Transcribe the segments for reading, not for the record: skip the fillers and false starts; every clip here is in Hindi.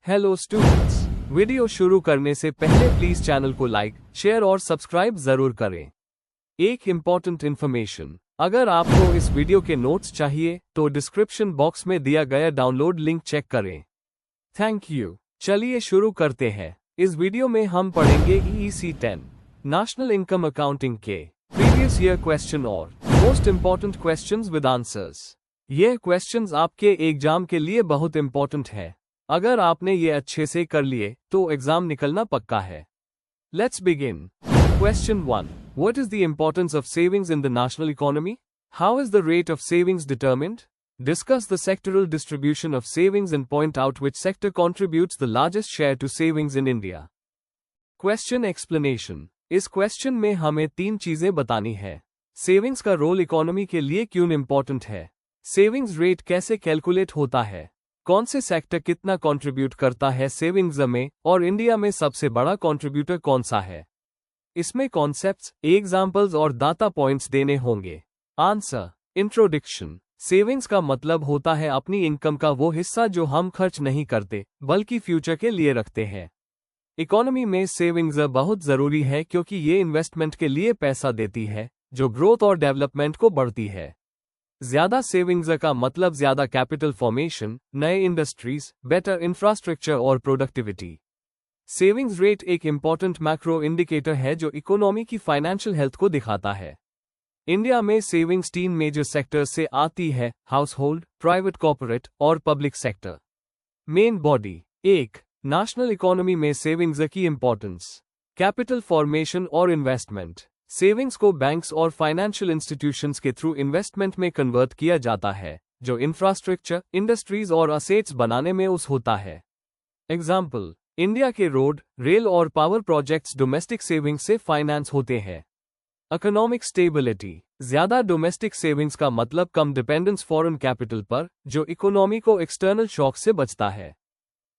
हेलो स्टूडेंट्स, वीडियो शुरू करने से पहले प्लीज चैनल को लाइक, शेयर और सब्सक्राइब जरूर करें। एक इम्पॉर्टेंट इन्फॉर्मेशन, अगर आपको इस वीडियो के नोट्स चाहिए तो डिस्क्रिप्शन बॉक्स में दिया गया डाउनलोड लिंक चेक करें। Thank you. चलिए शुरू करते हैं। इस वीडियो में हम पढ़ेंगे EEC 10 नेशनल इनकम अकाउंटिंग के प्रीवियस ईयर क्वेश्चन और most important questions with answers. यह क्वेश्चंस आपके एग्जाम के लिए बहुत इंपॉर्टेंट है। अगर आपने ये अच्छे से कर लिए तो एग्जाम निकलना पक्का है। Let's begin. Question 1, what is the importance of savings in the national economy? How is the rate of savings determined? Discuss the sectoral distribution of savings and point out which sector contributes the largest share to savings in India. Question explanation. इस क्वेश्चन में हमें 3 चीजें बतानी है। सेविंग्स का रोल इकोनॉमी के लिए क्यों इंपॉर्टेंट है, सेविंग्स रेट कैसे कैलकुलेट होता है, कौन से सेक्टर कितना कंट्रीब्यूट करता है सेविंग्स में, और इंडिया में सबसे बड़ा कंट्रीब्यूटर कौन सा है। इसमें कॉन्सेप्ट्स, एग्जाम्पल्स और डाटा पॉइंट्स देने होंगे। आंसर। इंट्रोडक्शन। सेविंग्स का मतलब होता है अपनी इनकम का वो हिस्सा जो हम खर्च नहीं करते बल्कि फ्यूचर के लिए रखते हैं। इकोनॉमी में सेविंग्स बहुत जरूरी है क्योंकि ये इन्वेस्टमेंट के लिए पैसा देती है जो ग्रोथ और डेवलपमेंट को बढ़ती है। ज्यादा सेविंग्स का मतलब ज्यादा कैपिटल फॉर्मेशन, नए इंडस्ट्रीज, बेटर इंफ्रास्ट्रक्चर और प्रोडक्टिविटी। सेविंग्स रेट एक इंपॉर्टेंट मैक्रो इंडिकेटर है जो इकोनॉमी की फाइनेंशियल हेल्थ को दिखाता है। इंडिया में सेविंग्स 3 मेजर सेक्टर्स से आती है, हाउस होल्ड, प्राइवेट कॉर्पोरेट और public sector. Main body. 1. National economy में सेविंग्स की इंपॉर्टेंस। कैपिटल फॉर्मेशन और इन्वेस्टमेंट। सेविंग्स को बैंक्स और फाइनेंशियल इंस्टीट्यूशंस के थ्रू इन्वेस्टमेंट में कन्वर्ट किया जाता है जो इंफ्रास्ट्रक्चर, इंडस्ट्रीज और असेट्स बनाने में उस होता है। एग्जाम्पल, इंडिया के रोड, रेल और पावर प्रोजेक्ट्स डोमेस्टिक सेविंग्स से फाइनेंस होते हैं। Economic stability. ज्यादा डोमेस्टिक सेविंग्स का मतलब कम डिपेंडेंस फॉरेन कैपिटल पर जो इकोनॉमी को एक्सटर्नल शॉक से बचता है।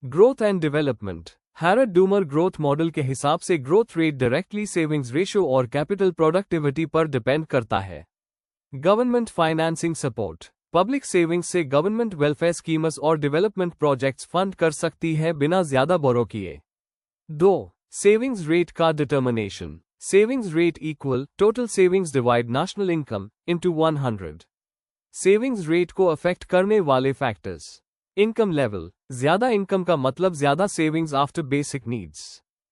Growth and development. Harrod Domar growth model के हिसाब से growth rate directly savings ratio और कैपिटल प्रोडक्टिविटी पर डिपेंड करता है। Government financing support. Public savings से गवर्नमेंट वेलफेयर स्कीम्स और डेवलपमेंट प्रोजेक्ट्स फंड कर सकती है बिना ज्यादा बोरो किए। 2. सेविंग्स रेट का determination. Savings rate equal total savings divide national income into 100. Savings rate को अफेक्ट करने वाले फैक्टर्स। Income level. ज्यादा इनकम का मतलब ज्यादा savings after basic needs.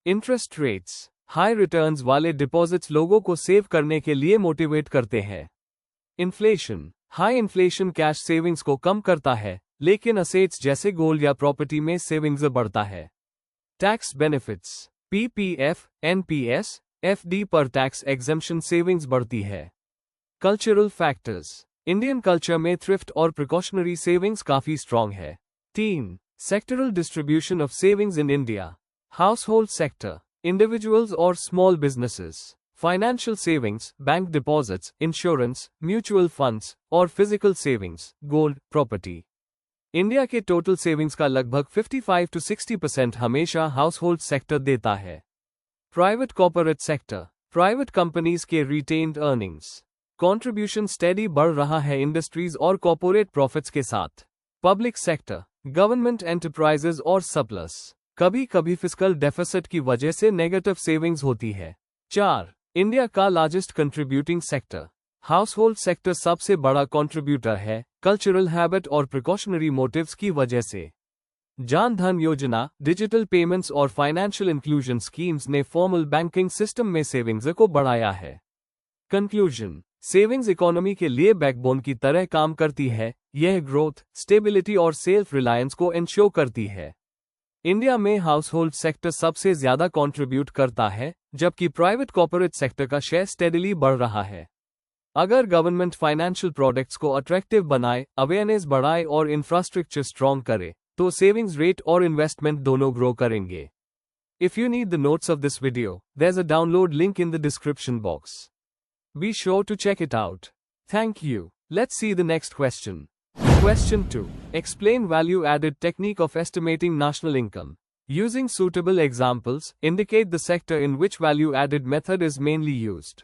Interest rates. High returns वाले डिपॉजिट्स लोगों को सेव करने के लिए मोटिवेट करते हैं। Inflation. High inflation cash savings को कम करता है लेकिन असेट्स जैसे गोल्ड या प्रॉपर्टी में सेविंग्स बढ़ता है। Tax benefits. PPF, NPS, FD पर टैक्स एग्जेम्पशन सेविंग्स बढ़ती है। Cultural factors. इंडियन कल्चर में थ्रिफ्ट और प्रिकॉशनरी सेविंग्स काफी स्ट्रॉन्ग है। 3. Sectoral distribution of savings in India. Household sector, individuals और small businesses. Financial savings, bank deposits, insurance, mutual funds और physical savings, gold, property. India के टोटल सेविंग्स का लगभग 55 to 60% हमेशा हाउस होल्ड सेक्टर देता है। Private corporate sector. Private companies के रिटेन्ड अर्निंग्स। कंट्रीब्यूशन स्टेडी बढ़ रहा है इंडस्ट्रीज और कॉर्पोरेट प्रॉफिट्स के साथ। पब्लिक सेक्टर, गवर्नमेंट एंटरप्राइजेज और सरप्लस। कभी कभी फिस्कल डेफिसिट की वजह से नेगेटिव सेविंग्स होती है। 4. इंडिया का largest contributing sector. House hold sector सबसे बड़ा कंट्रीब्यूटर है कल्चरल हैबिट और प्रिकॉशनरी मोटिव्स की वजह से। जान धन योजना, डिजिटल पेमेंट्स और फाइनेंशियल इंक्लूजन स्कीम्स ने फॉर्मल बैंकिंग सिस्टम में सेविंग्स को बढ़ाया है। कंक्लूजन। सेविंग्स इकोनॉमी के लिए बैकबोन की तरह काम करती है। यह ग्रोथ, स्टेबिलिटी और सेल्फ रिलायंस को इंश्योर करती है। इंडिया में हाउस होल्ड सेक्टर सबसे ज्यादा कंट्रीब्यूट करता है जबकि प्राइवेट कॉर्पोरेट सेक्टर का शेयर स्टेडली बढ़ रहा है। अगर गवर्नमेंट फाइनेंशियल प्रोडक्ट्स को अट्रैक्टिव बनाए, अवेयरनेस बढ़ाए और इंफ्रास्ट्रक्चर स्ट्रॉन्ग करे तो सेविंग्स रेट और इन्वेस्टमेंट दोनों ग्रो करेंगे। If you need the notes of this video, there is a download link in the description box. Be sure to check it out. Thank you. Let's see the next question. Question 2. Explain value added technique of estimating national income. Using suitable examples, indicate the sector in which value added method is mainly used.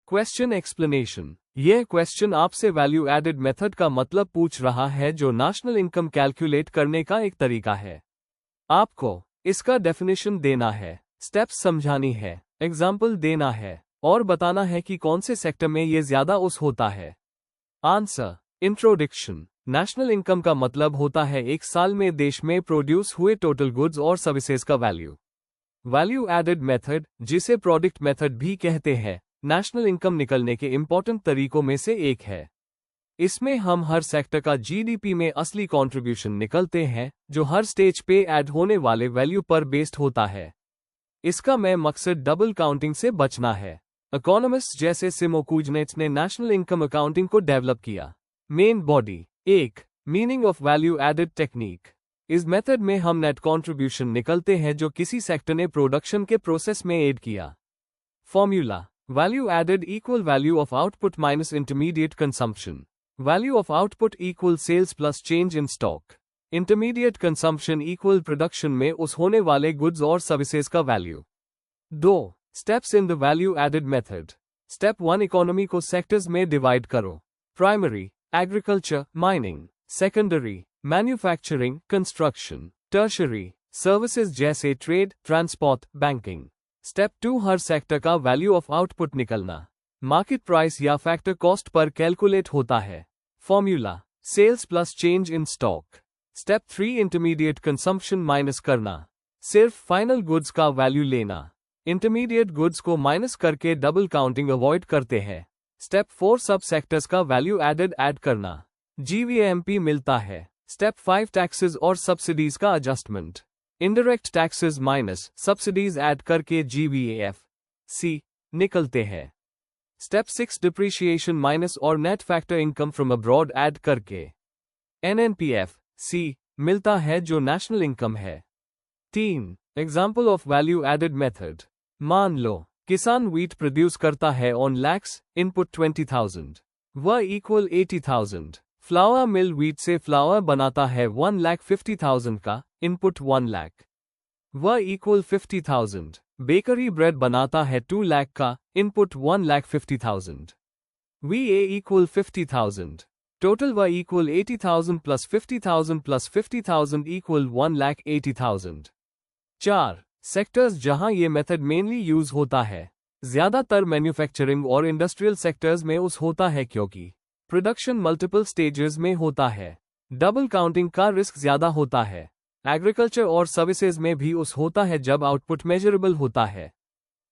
Question explanation. यह क्वेश्चन आपसे वैल्यू एडेड मेथड का मतलब पूछ रहा है जो नेशनल इनकम कैलकुलेट करने का एक तरीका है। आपको इसका डेफिनेशन देना है, स्टेप्स समझानी है, एग्जाम्पल देना है और बताना है कि कौन से सेक्टर में ये ज्यादा उस होता है। आंसर। इंट्रोडक्शन। नेशनल इनकम का मतलब होता है एक साल में देश में प्रोड्यूस हुए टोटल गुड्स और सर्विसेज का वैल्यू। वैल्यू एडेड मेथड, जिसे प्रोडक्ट मेथड भी कहते हैं, नेशनल इनकम निकलने के इंपॉर्टेंट तरीकों में से एक है। इसमें हम हर सेक्टर का जीडीपी में असली कंट्रीब्यूशन निकलते हैं, जो हर स्टेज पे ऐड होने वाले वैल्यू पर बेस्ड होता है। इसका मैं मकसद डबल काउंटिंग से बचना है। इकोनॉमिस्ट जैसे सिमो कुजनेट्स ने नेशनल इनकम अकाउंटिंग को डेवलप किया। Main body. 1. Meaning of value added technique. इस मेथड में हम नेट कंट्रीब्यूशन निकलते हैं जो किसी सेक्टर ने प्रोडक्शन के प्रोसेस में ऐड किया। Formula. Value added equal value of output minus intermediate consumption. Value of output equal sales plus change in stock. Intermediate consumption equal production में उस होने वाले गुड्स और सर्विसेज का value. 2. Steps in the value added method. Step 1. Economy को सेक्टर्स में डिवाइड करो। Primary, agriculture, mining. Secondary, manufacturing, construction. Tertiary, services जैसे ट्रेड, ट्रांसपोर्ट, बैंकिंग। स्टेप 2. हर सेक्टर का वैल्यू ऑफ आउटपुट निकलना। मार्केट प्राइस या फैक्टर कॉस्ट पर कैलकुलेट होता है। Formula. Sales plus change in stock. Step 3. Intermediate consumption minus करना। सिर्फ फाइनल गुड्स का वैल्यू लेना। इंटरमीडिएट गुड्स को माइनस करके डबल काउंटिंग अवॉइड करते हैं। स्टेप 4. सब सेक्टर्स का वैल्यू एडेड ऐड करना। जीवीएमपी मिलता है। स्टेप 5. टैक्सेस और सब्सिडीज का adjustment. Indirect taxes minus subsidies add करके जीवीएफ सी निकलते हैं। स्टेप 6. डिप्रिशिएशन माइनस और net factor income from abroad add करके एनएनपीएफ सी मिलता है जो नेशनल इनकम है। 3. Example of value added method. मान लो किसान व्हीट प्रोड्यूस करता है ऑन लैक्स, इनपुट 20,000, वह इक्वल 80,000। फ्लावर मिल व्हीट से फ्लावर बनाता है 1,50,000 का, इनपुट 1 लाख, वह इक्वल 50,000। बेकरी ब्रेड बनाता है 2 लाख का, इनपुट 1,50,000। वीए इक्वल 50,000। टोटल वह equal 80,000 plus 50,000 plus 50,000 equal 1,80,000। 4. Sectors जहां ये मेथड मेनली यूज होता है। ज्यादातर मैन्युफैक्चरिंग और इंडस्ट्रियल सेक्टर्स में उस होता है क्योंकि प्रोडक्शन मल्टीपल स्टेजेस में होता है। डबल काउंटिंग का रिस्क ज्यादा होता है। एग्रीकल्चर और सर्विसेज में भी उस होता है जब आउटपुट मेजरेबल होता है।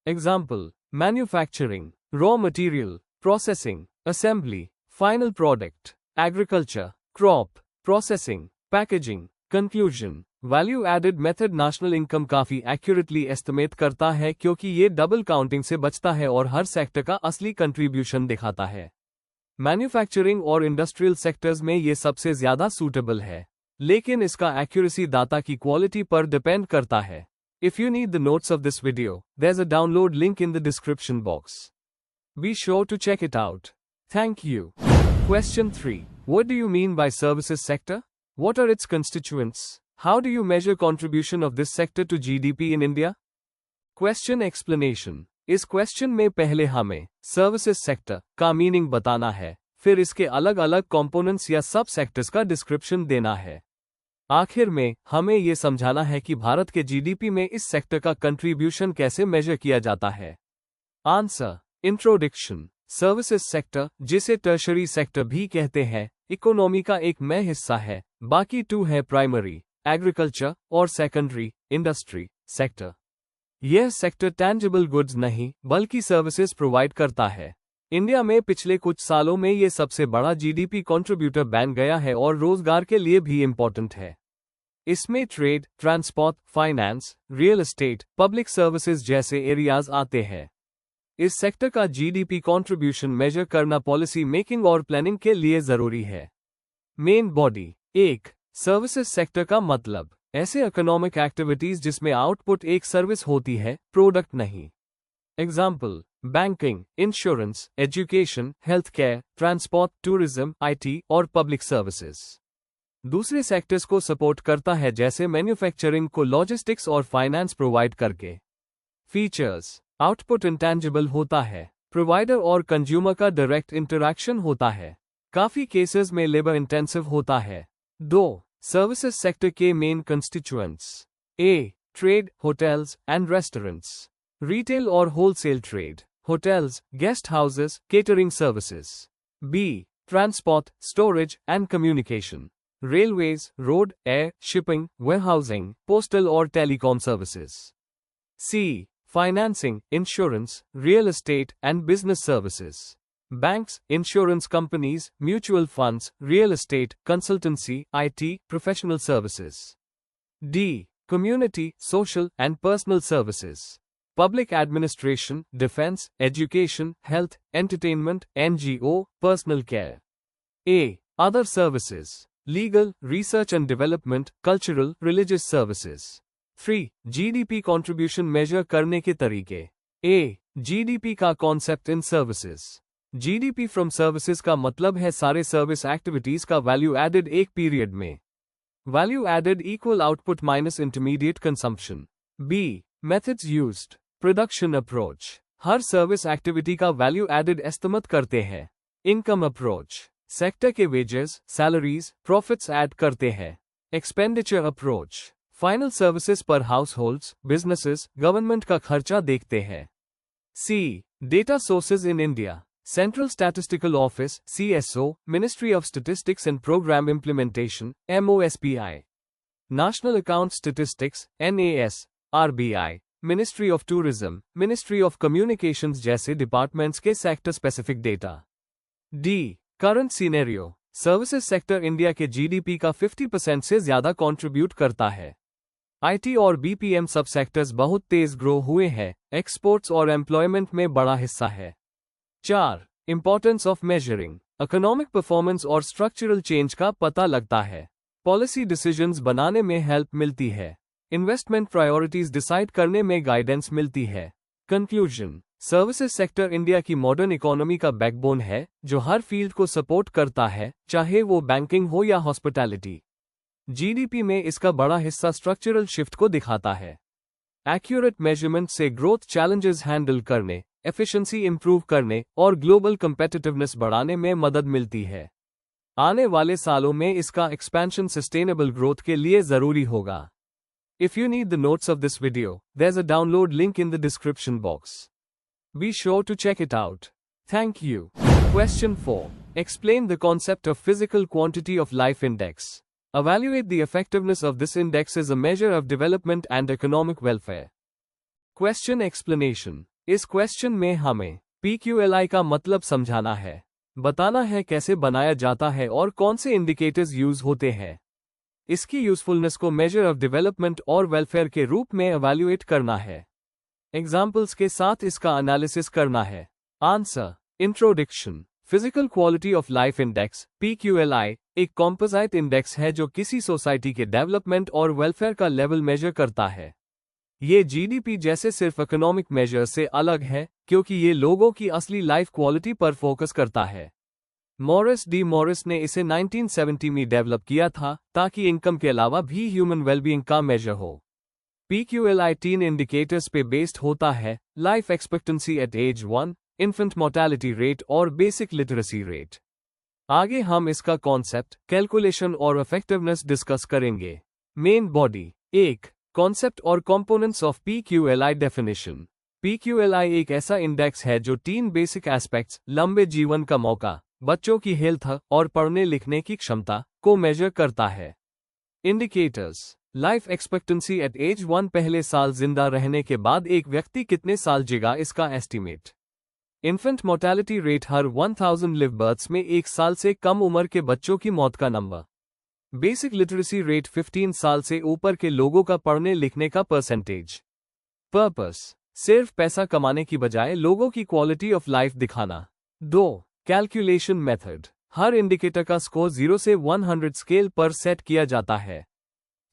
Example, manufacturing, raw material, processing, assembly, final product. Agriculture, crop, processing, packaging. Conclusion. Value added method national income काफी एक्यूरेटली एस्टिमेट करता है क्योंकि ये डबल काउंटिंग से बचता है और हर सेक्टर का असली कंट्रीब्यूशन दिखाता है। मैन्युफैक्चरिंग और इंडस्ट्रियल सेक्टर्स में ये सबसे ज्यादा सूटेबल है, लेकिन इसका एक्यूरेसी डाटा की क्वालिटी पर डिपेंड करता है। If you need the notes of this video, there's a download link in the description box. Be sure to check it out. Thank you. Question 3. What do you mean by services sector? What are its constituents? How do you measure contribution of this sector to GDP in India? Question explanation. इस क्वेश्चन में पहले हमें सर्विसेज सेक्टर का मीनिंग बताना है, फिर इसके अलग अलग कंपोनेंट्स या सब सेक्टर्स का डिस्क्रिप्शन देना है। आखिर में हमें यह समझाना है कि भारत के जीडीपी में इस सेक्टर का कंट्रीब्यूशन कैसे मेजर किया जाता है। आंसर। इंट्रोडक्शन। सर्विसेज सेक्टर, जिसे टर्शरी सेक्टर भी कहते हैं, इकोनॉमी का एक में हिस्सा है। बाकी 2 है प्राइमरी, एग्रीकल्चर, और सेकेंडरी, इंडस्ट्री सेक्टर। यह सेक्टर टैंजिबल गुड्स नहीं बल्कि सर्विसेज प्रोवाइड करता है। इंडिया में पिछले कुछ सालों में यह सबसे बड़ा जीडीपी कंट्रीब्यूटर बन गया है और रोजगार के लिए भी इम्पोर्टेंट है। इसमें trade, transport, finance, real estate, public services जैसे एरियाज आते हैं। इस सेक्टर का जीडीपी कंट्रीब्यूशन मेजर करना पॉलिसी मेकिंग और प्लानिंग के लिए जरूरी है। Main body. 1. सर्विसेज सेक्टर का मतलब ऐसे इकोनॉमिक एक्टिविटीज जिसमें आउटपुट एक सर्विस होती है, प्रोडक्ट नहीं। Example, banking, insurance, education, health care, transport, tourism, IT और पब्लिक सर्विसेज। दूसरे सेक्टर्स को सपोर्ट करता है जैसे मैन्युफैक्चरिंग को लॉजिस्टिक्स और फाइनेंस प्रोवाइड करके। फीचर्स। आउटपुट इंटेंजिबल होता है, प्रोवाइडर और कंज्यूमर का डायरेक्ट इंटरैक्शन होता है, काफी केसेस में लेबर इंटेंसिव होता है। 2. सर्विसेज सेक्टर के main constituents. A. Trade, hotels and restaurants. Retail or wholesale trade. Hotels, guest houses, catering services. B. Transport, storage and communication. Railways, road, air, shipping, warehousing, postal or telecom services. C. Financing, insurance, real estate and business services. Banks, insurance companies, mutual funds, real estate, consultancy, IT, professional services. D. Community, social and personal services. Public administration, defense, education, health, entertainment, NGO, personal care. A. Other services. Legal, research and development, cultural, religious services. 3. GDP contribution measure करने के तरीके. A. GDP का concept in services. GDP from services का मतलब है सारे सर्विस एक्टिविटीज का वैल्यू एडेड एक पीरियड में. Value added equal output minus intermediate consumption. B. Methods used. Production approach. हर सर्विस एक्टिविटी का वैल्यू एडेड एस्टिमेट करते हैं. Income approach. सेक्टर के वेजेस, सैलरीज, प्रॉफिट्स ऐड करते हैं. Expenditure approach. फाइनल सर्विसेज पर हाउसहोल्ड्स, बिजनेसेस, गवर्नमेंट का खर्चा देखते हैं. C. Data sources in India. Central Statistical Office, CSO, Ministry of Statistics and Program Implementation, MOSPI. National Account Statistics, NAS, RBI, Ministry of Tourism, Ministry of Communications जैसे डिपार्टमेंट्स के sector specific data. D. Current Scenario. Services sector India के जीडीपी का 50% से ज्यादा कंट्रीब्यूट करता है. आईटी और बीपीएम सब सेक्टर्स बहुत तेज ग्रो हुए हैं, एक्सपोर्ट्स और एम्प्लॉयमेंट में बड़ा हिस्सा है. 4. Importance of measuring. Economic performance और स्ट्रक्चरल चेंज का पता लगता है. पॉलिसी डिसीजंस बनाने में हेल्प मिलती है. इन्वेस्टमेंट प्रायोरिटीज डिसाइड करने में गाइडेंस मिलती है. कंक्लूजन. सर्विसेज सेक्टर इंडिया की मॉडर्न इकोनॉमी का बैकबोन है, जो हर फील्ड को सपोर्ट करता है, चाहे वो बैंकिंग हो या हॉस्पिटैलिटी. जीडीपी में इसका बड़ा हिस्सा स्ट्रक्चरल शिफ्ट को दिखाता है. एक्यूरेट मेजरमेंट से ग्रोथ चैलेंजेस हैंडल करने, एफिशिएंसी इंप्रूव करने और ग्लोबल कम्पेटिटिवनेस बढ़ाने में मदद मिलती है. आने वाले सालों में इसका एक्सपेंशन सस्टेनेबल ग्रोथ के लिए जरूरी होगा. If you need the notes of this video, there's a download link in the description box. Be sure to check it out. Thank you. Question 4. Explain the concept of physical quantity of life index. Evaluate the effectiveness of this index as a measure of development and economic welfare. Question explanation. इस क्वेश्चन में हमें PQLI का मतलब समझाना है. बताना है कैसे बनाया जाता है और कौन से इंडिकेटर्स यूज होते हैं. इसकी यूजफुलनेस को मेजर ऑफ डेवलपमेंट और वेलफेयर के रूप में एवैल्यूएट करना है. एग्जाम्पल्स के साथ इसका एनालिसिस करना है. Answer. Introduction. Physical quality of life index PQLI एक कॉम्पोजिट इंडेक्स है जो किसी सोसाइटी के डेवलपमेंट और वेलफेयर का लेवल मेजर करता है. ये जीडीपी जैसे सिर्फ इकोनॉमिक मेजर से अलग है, क्योंकि ये लोगों की असली लाइफ क्वालिटी पर फोकस करता है. मॉरिस ने इसे 1970 में डेवलप किया था, ताकि इनकम के अलावा भी ह्यूमन वेलबीइंग का मेजर हो. PQLI 3 इंडिकेटर्स पे बेस्ड होता है: life expectancy at age 1, infant mortality rate और बेसिक लिटरेसी रेट. आगे हम इसका कॉन्सेप्ट, कैलकुलेशन और इफेक्टिवनेस डिस्कस करेंगे. Main body. 1. कॉन्सेप्ट और components of PQLI definition. PQLI एक ऐसा इंडेक्स है जो 3 बेसिक एस्पेक्ट्स, लंबे जीवन का मौका, बच्चों की हेल्थ और पढ़ने लिखने की क्षमता को मेजर करता है. Indicators. Life expectancy at age 1 पहले साल जिंदा रहने के बाद एक व्यक्ति कितने साल जीगा इसका एस्टीमेट. इन्फेंट मोर्टेलिटी रेट हर 1000 लिव बर्थ्स में 1 साल से कम उम्र के बच्चों की मौत का नंबर. बेसिक लिटरेसी रेट 15 साल से ऊपर के लोगों का पढ़ने लिखने का परसेंटेज. पर्पस. सिर्फ पैसा कमाने की बजाय लोगों की क्वालिटी ऑफ लाइफ दिखाना. 2. Calculation method. हर इंडिकेटर का स्कोर 0 से 100 स्केल पर सेट किया जाता है.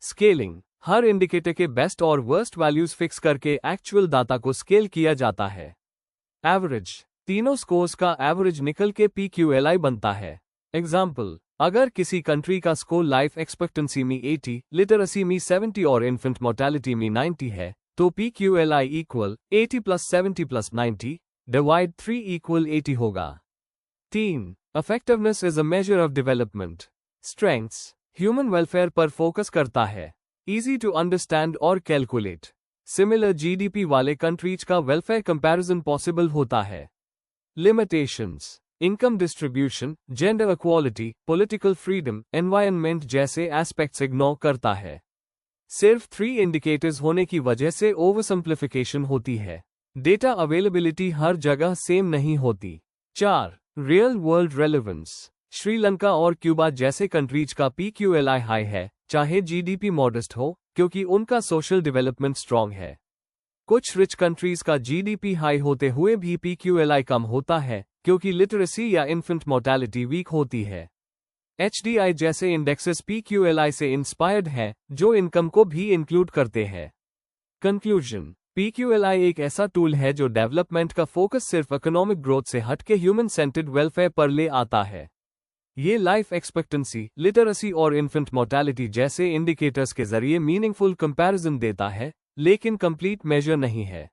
स्केलिंग. हर इंडिकेटर के बेस्ट और वर्स्ट वैल्यूज फिक्स करके एक्चुअल डाटा को स्केल किया जाता है. एवरेज. तीनों स्कोर्स का एवरेज निकल के PQLI बनता है. एग्जाम्पल. अगर किसी कंट्री का स्कोर लाइफ एक्सपेक्टेंसी में 80, लिटरेसी में 70 और इन्फेंट मोर्टेलिटी में 90 है, तो PQLI इक्वल 80 + 70 + 90 डिवाइड 3 इक्वल 80 होगा. 3. Effectiveness is a measure of development. Strengths. Human welfare पर फोकस करता है. इजी टू अंडरस्टैंड और कैलकुलेट। सिमिलर जीडीपी वाले कंट्रीज का वेलफेयर कंपैरिजन पॉसिबल होता है। Limitations, income distribution, gender equality, political freedom, environment जैसे एस्पेक्ट्स इग्नोर करता है। सिर्फ 3 इंडिकेटर्स होने की वजह से ओवर सिंप्लिफिकेशन होती है। डेटा अवेलेबिलिटी हर जगह सेम नहीं होती। 4. रियल वर्ल्ड रेलेवेंस, श्रीलंका और क्यूबा जैसे कंट्रीज का PQLI हाई है, चाहे जीडीपी मॉडेस्ट हो, क्योंकि उनका सोशल डेवलपमेंट स्ट्रांग है। कुछ रिच कंट्रीज का जीडीपी हाई होते हुए भी PQLI कम होता है, क्योंकि लिटरेसी या इन्फेंट मोर्टेलिटी वीक होती है। HDI जैसे इंडेक्सेस PQLI से इंस्पायर्ड हैं, जो इनकम को भी इंक्लूड करते हैं। कंक्लूजन, PQLI एक ऐसा टूल है जो डेवलपमेंट का फोकस सिर्फ इकोनॉमिक ग्रोथ से हटके ह्यूमन सेंटर्ड वेलफेयर पर ले आता है। ये लाइफ एक्सपेक्टेंसी, लिटरेसी और इन्फेंट मोर्टेलिटी जैसे इंडिकेटर्स के जरिए मीनिंगफुल कंपैरिजन देता है, लेकिन कंप्लीट मेजर नहीं है।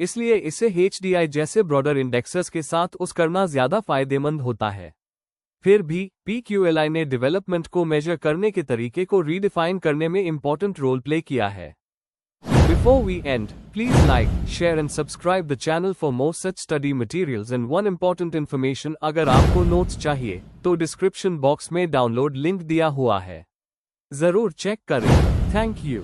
इसलिए इसे HDI जैसे ब्रॉडर इंडेक्सेस के साथ उस करना ज्यादा फायदेमंद होता है। फिर भी PQLI ने डेवलपमेंट को मेजर करने के तरीके को रीडिफाइन करने में इंपॉर्टेंट रोल प्ले किया है। Before we end, please like, share and subscribe the channel for more such study materials and one important information अगर आपको नोट्स चाहिए, तो डिस्क्रिप्शन बॉक्स में डाउनलोड लिंक दिया हुआ है। जरूर चेक करें। Thank you.